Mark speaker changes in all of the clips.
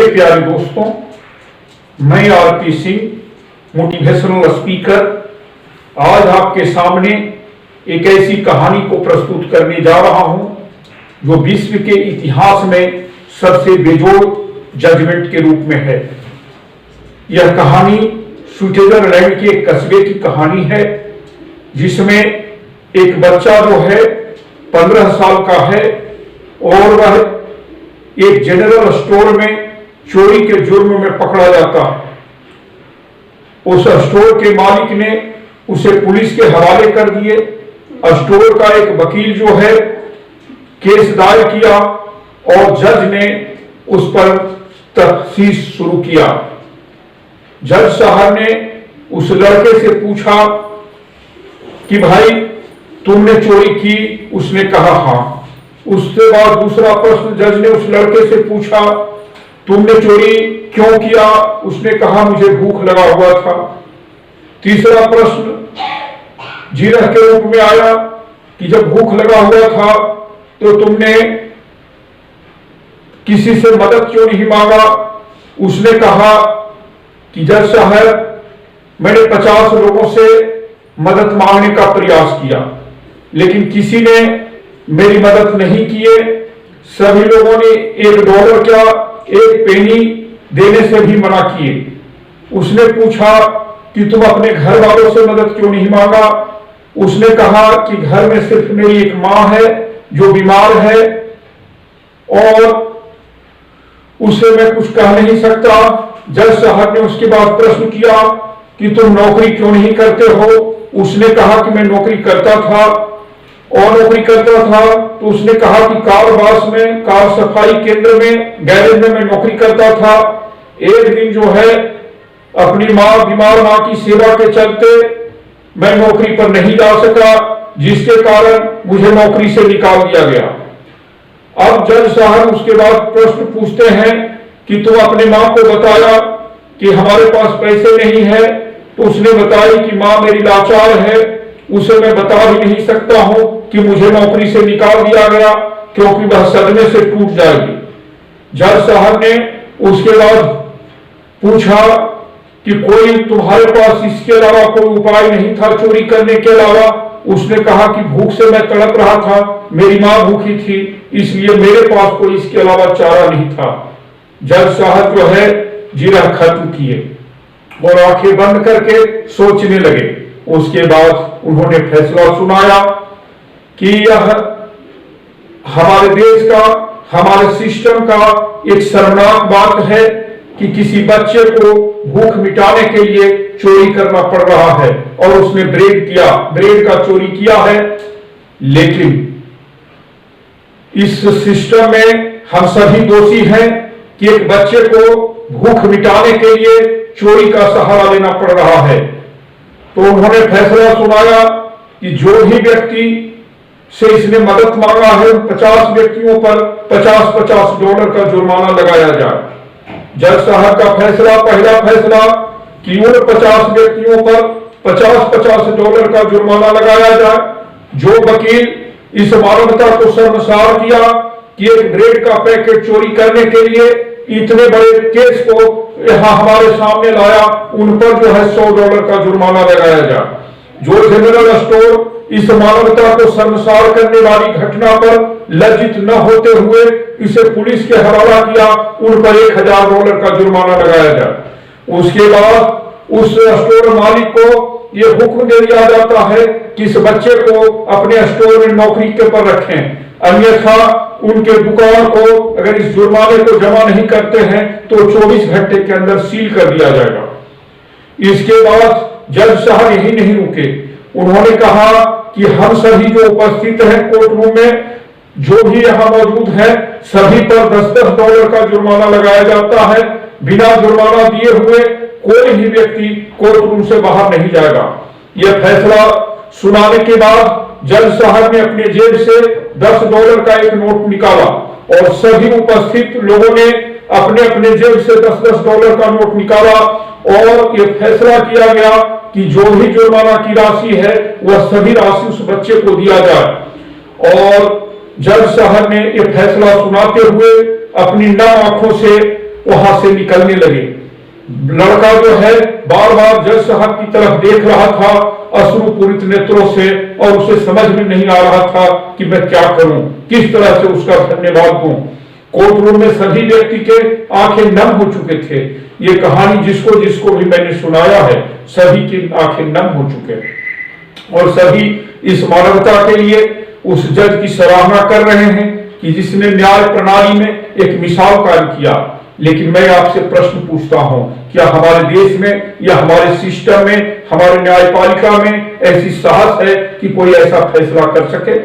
Speaker 1: मेरे प्यारे दोस्तों, मैं आरपी सिंह, मोटिवेशनल स्पीकर, आज आपके सामने एक ऐसी कहानी को प्रस्तुत करने जा रहा हूं जो विश्व के इतिहास में सबसे बेजोड़ जजमेंट के रूप में है। यह कहानी स्विट्जरलैंड के एक कस्बे की कहानी है जिसमें एक बच्चा जो है 15 साल का है और वह एक जनरल स्टोर में चोरी के जुर्म में पकड़ा जाता है। उस स्टोर के मालिक ने उसे पुलिस के हवाले कर दिए। स्टोर का एक वकील जो है केस दायर किया और जज ने उस पर तफ्तीश शुरू किया। जज साहब ने उस लड़के से पूछा कि भाई तुमने चोरी की? उसने कहा हाँ। उसके बाद दूसरा प्रश्न जज ने उस लड़के से पूछा, तुमने चोरी क्यों किया? उसने कहा मुझे भूख लगा हुआ था। तीसरा प्रश्न जिरह के रूप में आया कि जब भूख लगा हुआ था तो तुमने किसी से मदद क्यों नहीं मांगा? उसने कहा कि जज साहब, मैंने 50 लोगों से मदद मांगने का प्रयास किया लेकिन किसी ने मेरी मदद नहीं किए। सभी लोगों ने $1 क्या एक पेनी देने से भी मना किए। उसने पूछा कि तुम अपने घर वालों से मदद क्यों नहीं मांगा? उसने कहा कि घर में सिर्फ मेरी एक मां है जो बीमार है और उससे मैं कुछ कह नहीं सकता। जज साहब ने उसके बाद प्रश्न किया कि तुम नौकरी क्यों नहीं करते हो? उसने कहा कि मैं नौकरी करता था और नौकरी करता था तो उसने कहा कि कार वाश में, कार सफाई केंद्र में, गैरेज में मैं नौकरी करता था। एक दिन जो है अपनी बीमार मां की सेवा के चलते मैं नौकरी पर नहीं जा सका जिसके कारण मुझे नौकरी से निकाल दिया गया। अब जज साहब उसके बाद प्रश्न पूछते हैं कि तुम अपने मां को बताया कि हमारे पास पैसे नहीं है? तो उसने बताई कि मां मेरी लाचार है, उसे मैं बता भी नहीं सकता हूं कि मुझे नौकरी से निकाल दिया गया क्योंकि वह सदमे से टूट जाएगी। जज साहब ने उसके बाद पूछा कि कोई तुम्हारे पास इसके अलावा कोई उपाय नहीं था चोरी करने के अलावा? उसने कहा कि भूख से मैं तड़प रहा था, मेरी मां भूखी थी, इसलिए मेरे पास कोई इसके अलावा चारा नहीं था। जज साहब जो है जिरह खत्म किए और आंखें बंद करके सोचने लगे। उसके बाद उन्होंने फैसला सुनाया कि यह हमारे देश का, हमारे सिस्टम का एक शर्मनाक बात है कि किसी बच्चे को भूख मिटाने के लिए चोरी करना पड़ रहा है और उसने ब्रेड का चोरी किया है। लेकिन इस सिस्टम में हम सभी दोषी हैं कि एक बच्चे को भूख मिटाने के लिए चोरी का सहारा लेना पड़ रहा है। तो उन्होंने फैसला सुनाया कि जो भी व्यक्ति से इसने मदद मांगा है 50 व्यक्तियों पर $50 का जुर्माना लगाया जाए। जज साहब का फैसला, पहला फैसला कि उन 50 व्यक्तियों पर $50 का जुर्माना लगाया जाए जो वकील इस मानवता को शर्मसार किया कि एक ब्रेड का पैकेट चोरी करने के लिए इतने बड़े केस को यहां हमारे सामने लाया, उन पर जो है $100 का जुर्माना लगाया जाए। जो जनरल स्टोर इस मानवता को शर्मसार करने वाली घटना पर लज्जित न होते हुए इसे पुलिस के हवाला किया, उन पर $1000 का जुर्माना लगाया जाए। उसके बाद उस स्टोर मालिक को यह हुक्म दे दिया जाता है कि इस बच्चे को अपने स्टोर में नौकरी के पर रखें, अन्यथा उनके दुकान को अगर इस जुर्माने को जमा नहीं करते हैं तो 24 घंटे के अंदर सील कर दिया जाएगा। इसके बाद जज साहब यही नहीं रुके, उन्होंने कहा कि हम सभी जो उपस्थित हैं कोर्ट रूम में, जो भी यहां मौजूद है, सभी पर $10 का जुर्माना लगाया जाता है। बिना जुर्माना दिए हुए कोई भी व्यक्ति कोर्ट रूम से बाहर नहीं जाएगा। यह फैसला सुनाने के बाद जज साहब ने अपने जेब से $10 का एक नोट निकाला और सभी उपस्थित लोगों ने अपने अपने जेब से $10 का नोट निकाला और यह फैसला किया गया कि जो भी जुर्माना की राशि है वह सभी राशि उस बच्चे को दिया जाए। और जज साहब ने यह फैसला सुनाते हुए अपनी नम आंखों से वहां से निकलने लगे। लड़का जो है बार बार जज साहब की तरफ देख रहा था अश्रुपूरित नेत्रों से, और उसे समझ में नहीं आ रहा था कि मैं क्या करूं, किस तरह से उसका धन्यवाद दूं। कोर्ट रूम में सभी व्यक्ति के आंखें नम हो चुके थे। ये कहानी जिसको जिसको भी मैंने सुनाया है, सभी की आंखें नम हो चुके और सभी इस मानवता के लिए उस जज की सराहना कर रहे हैं कि जिसने न्याय प्रणाली में एक मिसाल कायम किया। लेकिन मैं आपसे प्रश्न पूछता हूं, क्या हमारे देश में या हमारे सिस्टम में, हमारे न्यायपालिका में ऐसी साहस है कि कोई ऐसा फैसला कर सके?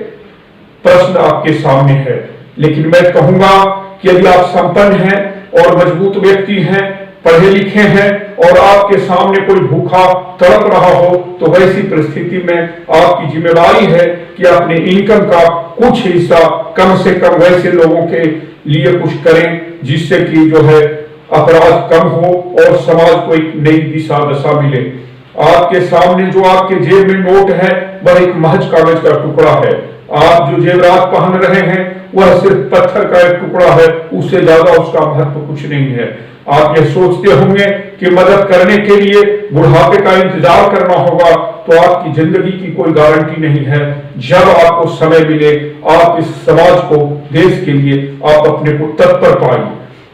Speaker 1: प्रश्न आपके सामने है। लेकिन मैं कहूंगा कि यदि आप संपन्न हैं और मजबूत व्यक्ति हैं, पढ़े लिखे हैं और आपके सामने कोई भूखा तड़प रहा हो, तो वैसी परिस्थिति में आपकी जिम्मेदारी है कि अपने इनकम का कुछ हिस्सा कम से कम वैसे लोगों के लिए कुछ करें जिससे कि जो है अपराध कम हो और समाज को एक नई दिशा दशा मिले। आपके सामने जो आपके जेब में नोट है वह एक महज कागज का टुकड़ा है। आप जो जेवरात पहन रहे हैं वह सिर्फ पत्थर का एक टुकड़ा है, उससे ज्यादा उसका महत्व कुछ नहीं है। आप ये सोचते होंगे कि मदद करने के लिए बुढ़ापे का इंतजार करना होगा, तो आपकी जिंदगी की कोई गारंटी नहीं है। जब आपको समय मिले, आप इस समाज को, देश के लिए आप अपने को तत्पर पाइए,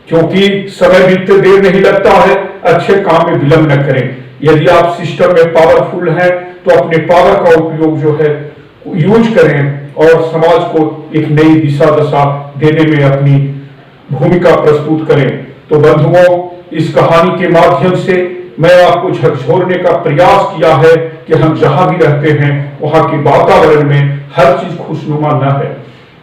Speaker 1: क्योंकि समय बीतते देर नहीं लगता है। अच्छे काम में विलंब न करें। यदि आप सिस्टम में पावरफुल हैं तो अपने पावर का उपयोग जो है यूज करें और समाज को एक नई दिशा दशा देने में अपनी भूमिका प्रस्तुत करें। तो बंधुओं, इस कहानी के माध्यम से मैं आपको झकझोरने का प्रयास किया है कि हम जहां भी रहते हैं वहां के वातावरण में हर चीज खुशनुमा न है,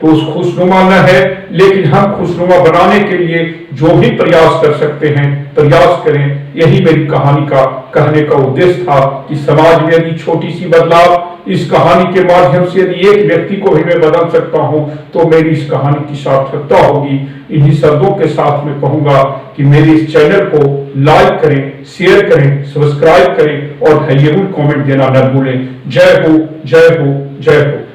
Speaker 1: तो उस खुशनुमा न है, लेकिन हम खुशनुमा बनाने के लिए जो भी प्रयास कर सकते हैं प्रयास करें। यही मेरी कहानी का कहने का उद्देश्य था कि समाज में यदि छोटी सी बदलाव इस कहानी के माध्यम से यदि एक व्यक्ति को भी मैं बदल सकता हूं तो मेरी इस कहानी की सार्थकता होगी। इन्हीं शब्दों के साथ मैं कहूंगा कि मेरे इस चैनल को लाइक करें, शेयर करें, सब्सक्राइब करें और वैल्यूएबल कमेंट देना न भूलें। जय हो, जय हो, जय हो।